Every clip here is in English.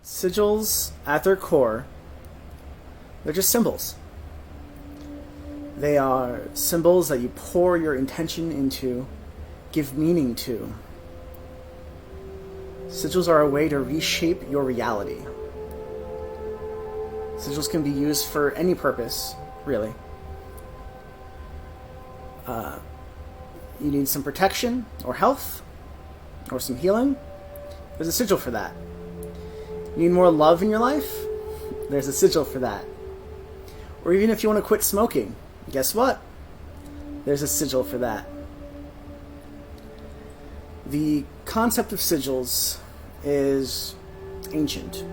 Sigils, at their core, they're just symbols. They are symbols that you pour your intention into, give meaning to. Sigils are a way to reshape your reality. Sigils can be used for any purpose, really. You need some protection, or health, or some healing. There's a sigil for that. You need more love in your life? There's a sigil for that. Or even if you want to quit smoking, guess what? There's a sigil for that. The concept of sigils is ancient.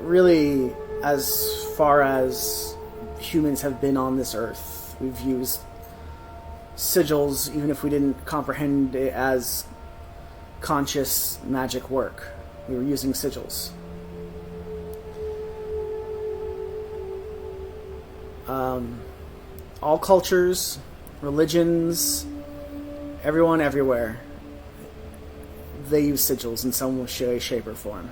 Really, as far as humans have been on this earth, we've used sigils, even if we didn't comprehend it as conscious magic work. We were using sigils. All cultures, religions, everyone, everywhere, they use sigils in some way, shape, or form.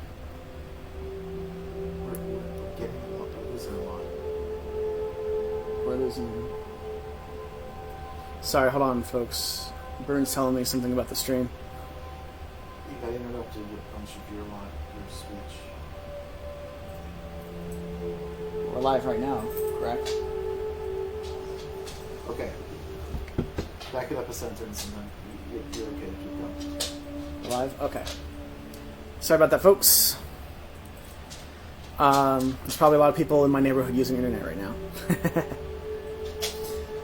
We're losing. Sorry, hold on, folks. Burns telling me something about the stream. You got interrupted with a bunch of your speech. We're live right now, correct? Okay. Back it up a sentence and then you're okay to keep going. We're live? Okay. Sorry about that, folks. There's probably a lot of people in my neighborhood using internet right now.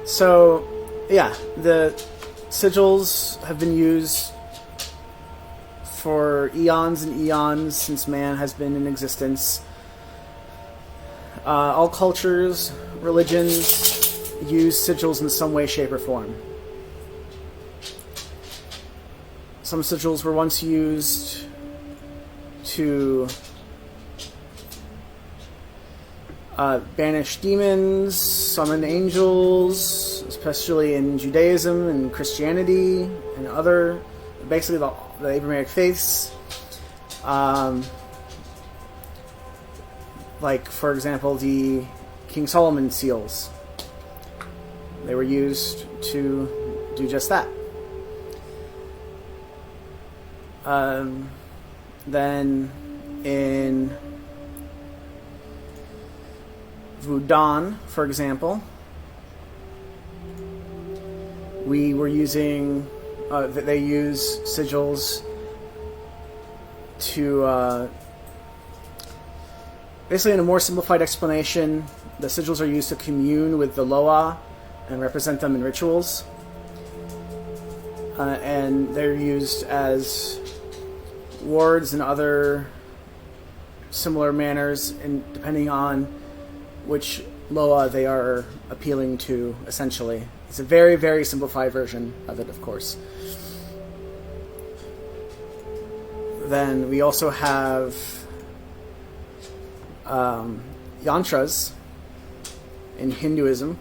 So, yeah, the sigils have been used for eons and eons since man has been in existence. All cultures, religions use sigils in some way, shape, or form. Some sigils were once used to banish demons, summon angels, especially in Judaism and Christianity and other, basically the Abrahamic faiths. Like, for example, the King Solomon seals. They were used to do just that. Then in Voodoo, for example, we were using, they use sigils to, basically in a more simplified explanation, the sigils are used to commune with the Loa and represent them in rituals. And they're used as wards and other similar manners, and depending on which Loa they are appealing to, essentially. It's a very, very simplified version of it, of course. Then we also have yantras in Hinduism,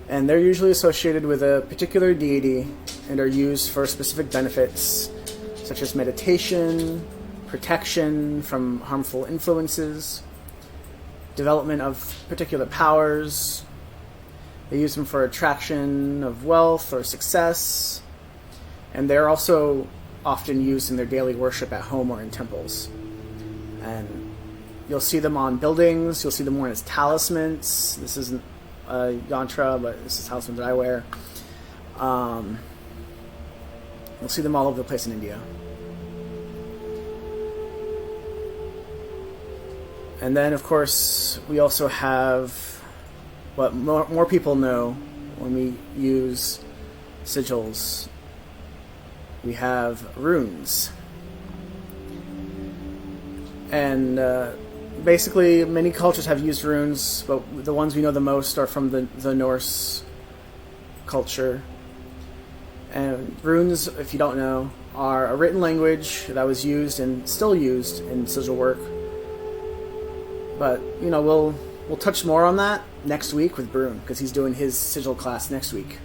and they're usually associated with a particular deity and are used for specific benefits, such as meditation, protection from harmful influences, development of particular powers. They use them for attraction of wealth or success, and they're also often used in their daily worship at home or in temples. And you'll see them on buildings, you'll see them worn as talismans. This isn't a yantra, but this is talisman that I wear. You'll see them all over the place in India. And then, of course, we also have what more people know when we use sigils. We have runes. And basically, many cultures have used runes, but the ones we know the most are from the Norse culture. And runes, if you don't know, are a written language that was used and still used in sigil work. But, you know, we'll touch more on that next week with Brune, because he's doing his sigil class next week.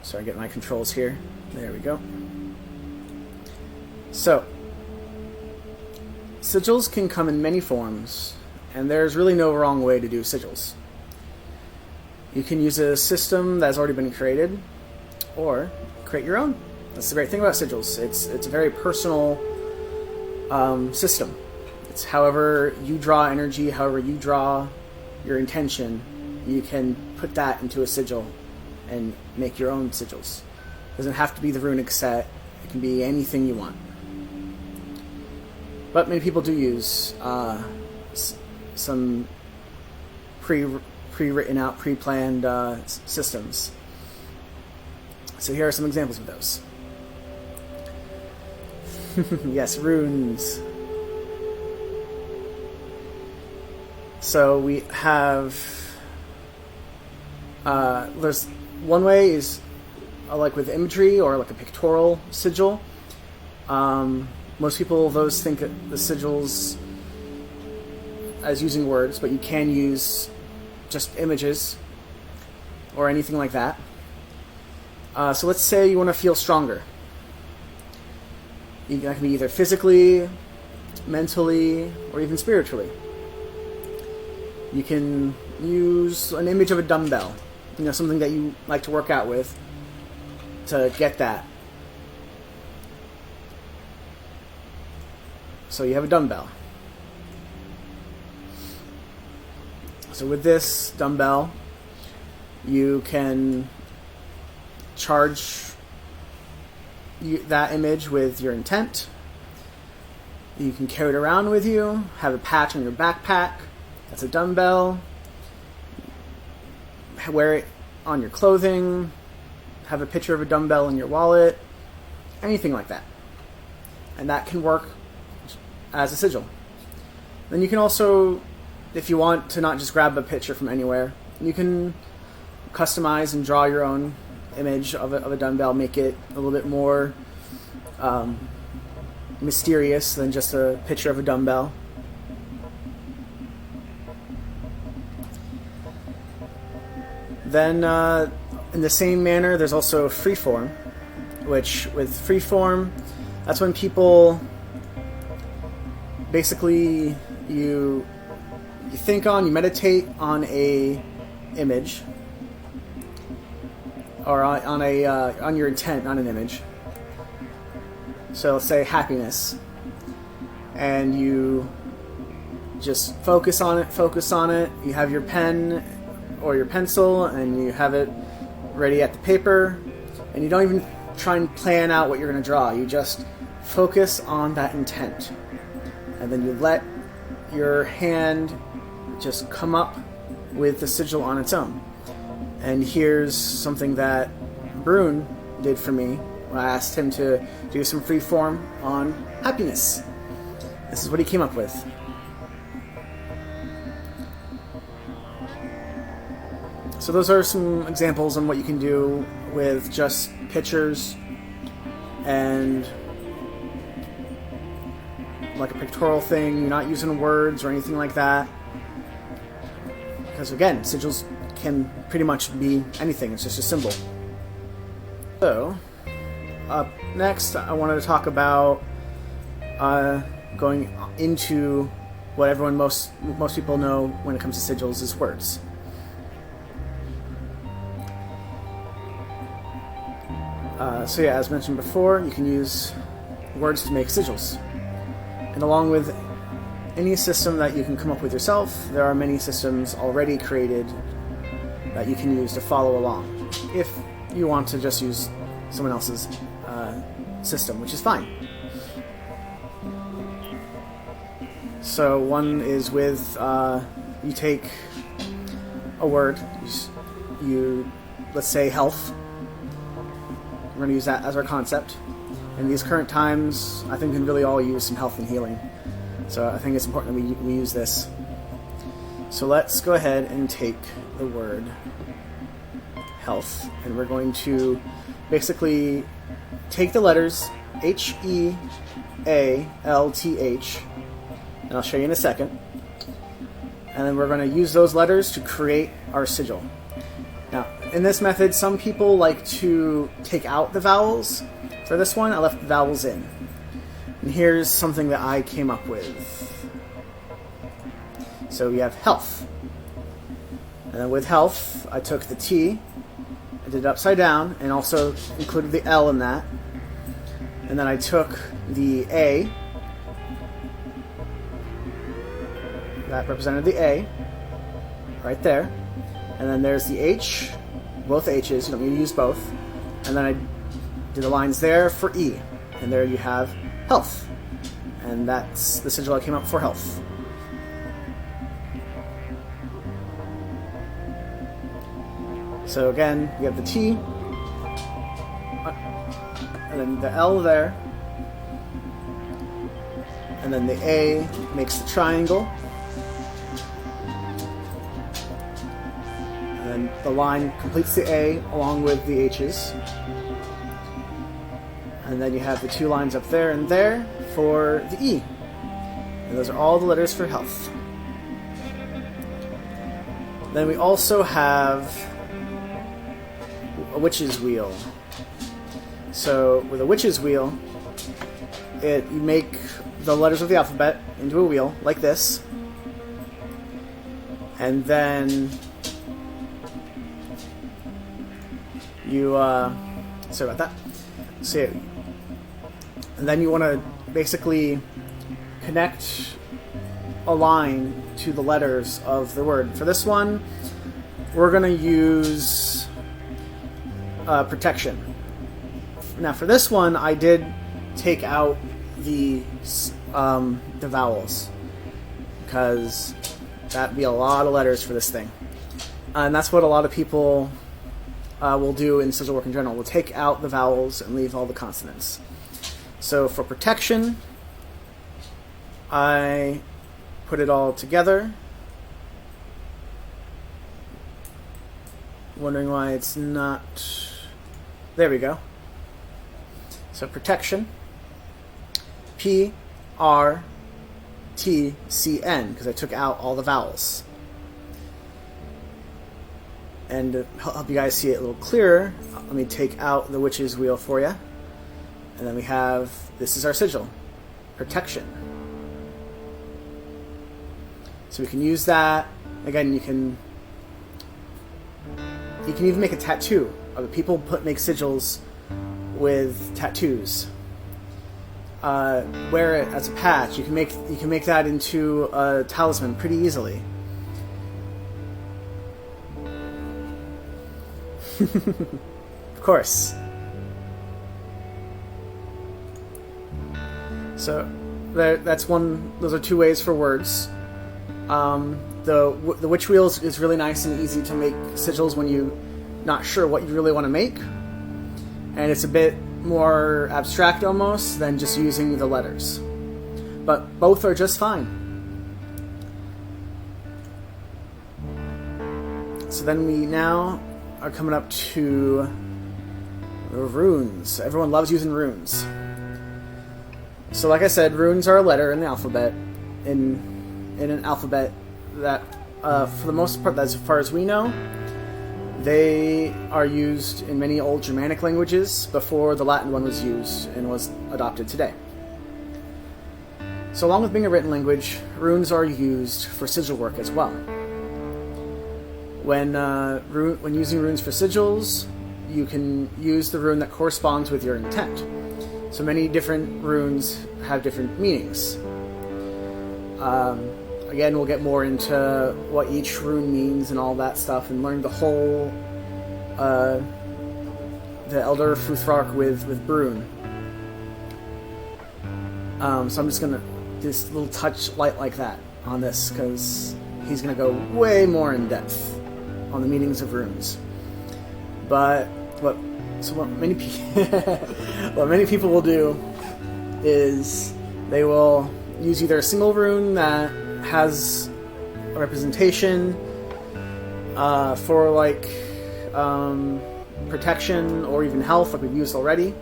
Sorry, get my controls here. There we go. So, sigils can come in many forms, and there's really no wrong way to do sigils. You can use a system that's already been created, or create your own. That's the great thing about sigils. It's a very personal system. It's however you draw energy, however you draw your intention, you can put that into a sigil and make your own sigils. It doesn't have to be the runic set. It can be anything you want. But many people do use some pre-written out, pre-planned systems. So here are some examples of those. Yes, runes. So we have there's one way is like with imagery or like a pictorial sigil. Most people those think of the sigils as using words, but you can use just images or anything like that. So let's say you want to feel stronger. That can be either physically, mentally, or even spiritually. You can use an image of a dumbbell, something that you like to work out with, to get that. So you have a dumbbell. So with this dumbbell, you can charge that image with your intent. You can carry it around with you, have a patch on your backpack. That's a dumbbell. Wear it on your clothing. Have a picture of a dumbbell in your wallet. Anything like that. And that can work as a sigil. Then you can also, if you want to not just grab a picture from anywhere, you can customize and draw your own image of a dumbbell, make it a little bit more mysterious than just a picture of a dumbbell. Then, in the same manner, there's also freeform, which with freeform, that's when people basically you you meditate on a image, or on your intent, not an image. So let's say happiness, and you just focus on it. You have your pen or your pencil, and you have it ready at the paper, and you don't even try and plan out what you're going to draw. You just focus on that intent, and then you let your hand just come up with the sigil on its own. And here's something that Brune did for me. I asked him to do some free form on happiness. This is what he came up with. So those are some examples on what you can do with just pictures and like a pictorial thing. You're not using words or anything like that. Because again, sigils can pretty much be anything. It's just a symbol. So, up next, I wanted to talk about going into what most people know when it comes to sigils is words. So yeah, as mentioned before, you can use words to make sigils. And along with any system that you can come up with yourself, there are many systems already created that you can use to follow along. If you want to just use someone else's system, which is fine. So one is with, you take a word, let's say health. We're going to use that as our concept. In these current times, I think we can really all use some health and healing. So I think it's important that we use this. So let's go ahead and take the word health, and we're going to basically take the letters H-E-A-L-T-H, and I'll show you in a second. And then we're going to use those letters to create our sigil. Now, in this method, some people like to take out the vowels. For this one, I left the vowels in. And here's something that I came up with. So we have health. And then with health, I took the T, I did it upside down, and also included the L in that. And then I took the A, that represented the A, right there. And then there's the H, both H's, you don't need to use both. And then I did the lines there for E. And there you have health. And that's the sigil I came up for health. So again, we have the T, and then the L there, and then the A makes the triangle, and then the line completes the A along with the H's, and then you have the two lines up there and there for the E, and those are all the letters for health. Then we also have a witch's wheel. So with a witch's wheel, you make the letters of the alphabet into a wheel like this, and then you sorry about that. So, and then you want to basically connect a line to the letters of the word. For this one, we're going to use protection. Now for this one, I did take out the vowels, because that'd be a lot of letters for this thing. And that's what a lot of people will do in sigil work in general. We'll take out the vowels and leave all the consonants. So for protection, I put it all together. Wondering why it's not... There we go. So protection, P, R, T, C, N, because I took out all the vowels. And to help you guys see it a little clearer, let me take out the witch's wheel for you. And then we have, this is our sigil, protection. So we can use that. Again, you can even make a tattoo. People make sigils with tattoos. Wear it as a patch. You can make that into a talisman pretty easily. Of course. So that's one. Those are two ways for words. The witch wheel is really nice and easy to make sigils when you're not sure what you really want to make, and it's a bit more abstract almost than just using the letters. But both are just fine. So then we now are coming up to the runes. Everyone loves using runes. So like I said, runes are a letter in the alphabet, in an alphabet that, for the most part, as far as we know, they are used in many old Germanic languages before the Latin one was used and was adopted today. So along with being a written language, runes are used for sigil work as well. When using runes for sigils, you can use the rune that corresponds with your intent. So many different runes have different meanings. Again, we'll get more into what each rune means and all that stuff, and learn the whole, the Elder Futhrark with Brune. So I'm just going to do this little touch light like that on this, because he's going to go way more in depth on the meanings of runes. But what many people will do is they will use either a single rune that has a representation for like protection or even health, like we've used already,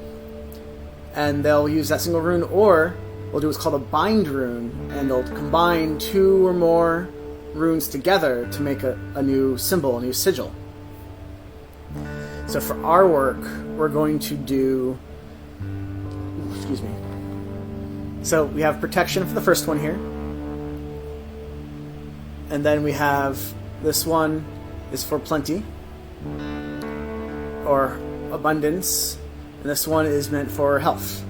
and they'll use that single rune, or they'll do what's called a bind rune, and they'll combine two or more runes together to make a new symbol, a new sigil. So for our work, we're going to do... excuse me. So we have protection for the first one here. And then we have this one is for plenty or abundance. And this one is meant for health.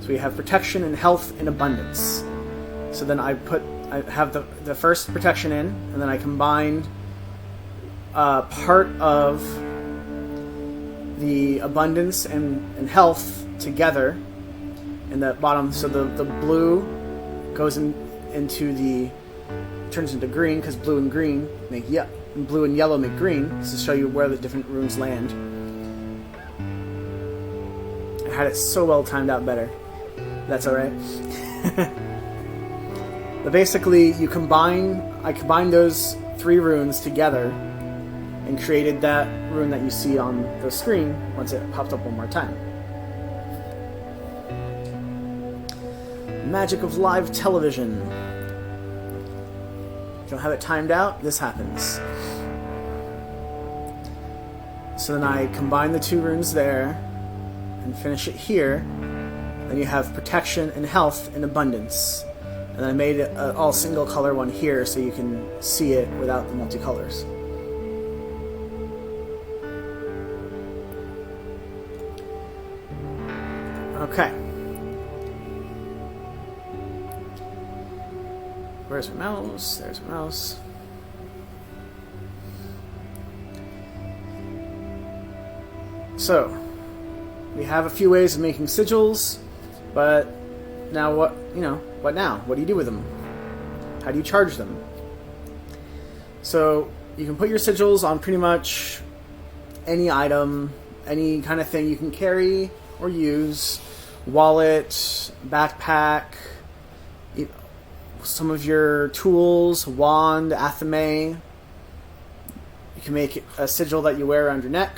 So we have protection and health and abundance. So then I have the first protection in, and then I combined part of the abundance and health together in the bottom. So the blue goes turns into green, because blue and green make blue and yellow make green. This is to show you where the different runes land. I had it so well timed out better. That's alright. But basically, I combined those 3 runes together and created that rune that you see on the screen once it popped up one more time. Magic of live television. If you don't have it timed out, this happens. So then I combine the 2 runes there and finish it here. Then you have protection and health and abundance. And I made it an all single color one here so you can see it without the multicolors. Okay. Where's my mouse? There's my mouse. So, we have a few ways of making sigils, but now what now? What do you do with them? How do you charge them? So, you can put your sigils on pretty much any item, any kind of thing you can carry or use. Wallet, backpack, some of your tools, wand, athame. You can make a sigil that you wear around your neck.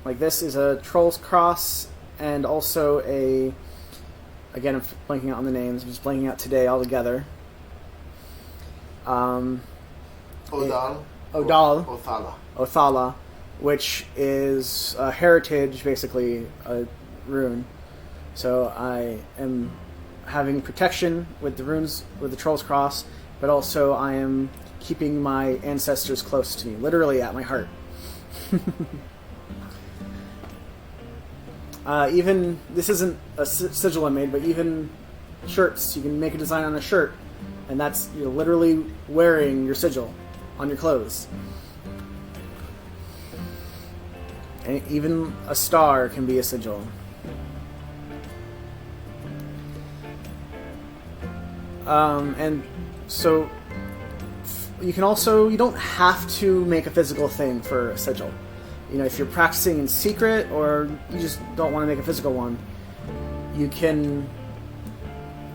Like this is a troll's cross, and also again, I'm blanking out on the names. I'm just blanking out today altogether. Othala, which is a heritage, basically a rune. So I am having protection with the runes, with the Troll's Cross, but also I am keeping my ancestors close to me, literally at my heart. Even, this isn't a sigil I made, but even shirts, you can make a design on a shirt, and that's, you're literally wearing your sigil on your clothes. And even a star can be a sigil. And so you can also, you don't have to make a physical thing for a sigil. You know, if you're practicing in secret or you just don't want to make a physical one, you can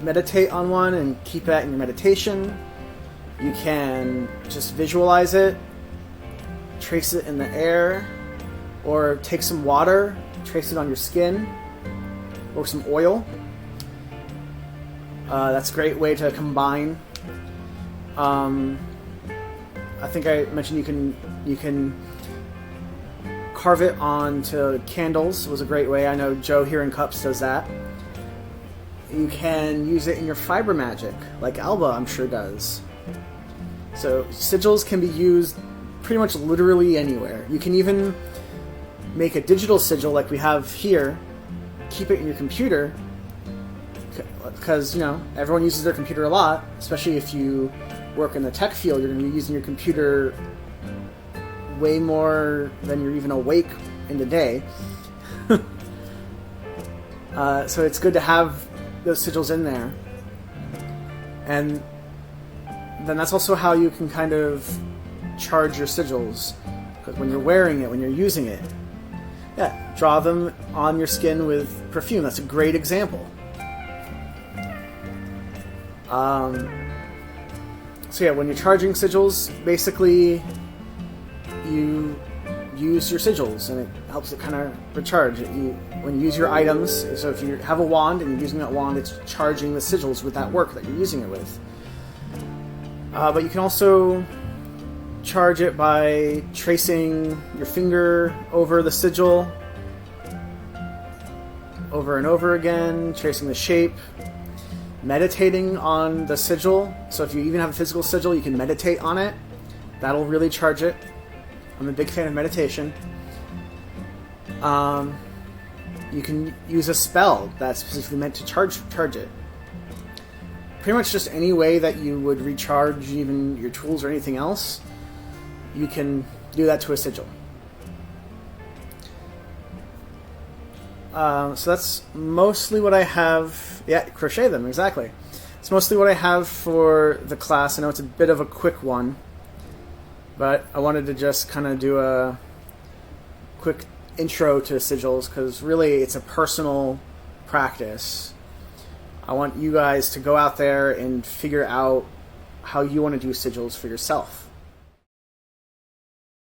meditate on one and keep that in your meditation. You can just visualize it, trace it in the air, or take some water, trace it on your skin, or some oil. That's a great way to combine. I think I mentioned you can carve it onto candles. It was a great way. I know Joe here in CUUPs does that. You can use it in your fiber magic, like Alba I'm sure does. So sigils can be used pretty much literally anywhere. You can even make a digital sigil like we have here, keep it in your computer, because, you know, everyone uses their computer a lot, especially if you work in the tech field. You're going to be using your computer way more than you're even awake in the day. So it's good to have those sigils in there. And then that's also how you can kind of charge your sigils, because when you're wearing it, when you're using it, yeah, draw them on your skin with perfume. That's a great example. So yeah, when you're charging sigils, basically you use your sigils, and it helps it kind of recharge. When you use your items, so if you have a wand and you're using that wand, it's charging the sigils with that work that you're using it with. But you can also charge it by tracing your finger over the sigil over and over again, tracing the shape, meditating on the sigil. So if you even have a physical sigil, you can meditate on it. That'll really charge it. I'm a big fan of meditation. You can use a spell that's specifically meant to charge it. Pretty much just any way that you would recharge even your tools or anything else, you can do that to a sigil. So that's mostly what I have. Yeah, crochet them, exactly. It's mostly what I have for the class. I know it's a bit of a quick one, but I wanted to just kind of do a quick intro to sigils, because really it's a personal practice. I want you guys to go out there and figure out how you want to do sigils for yourself.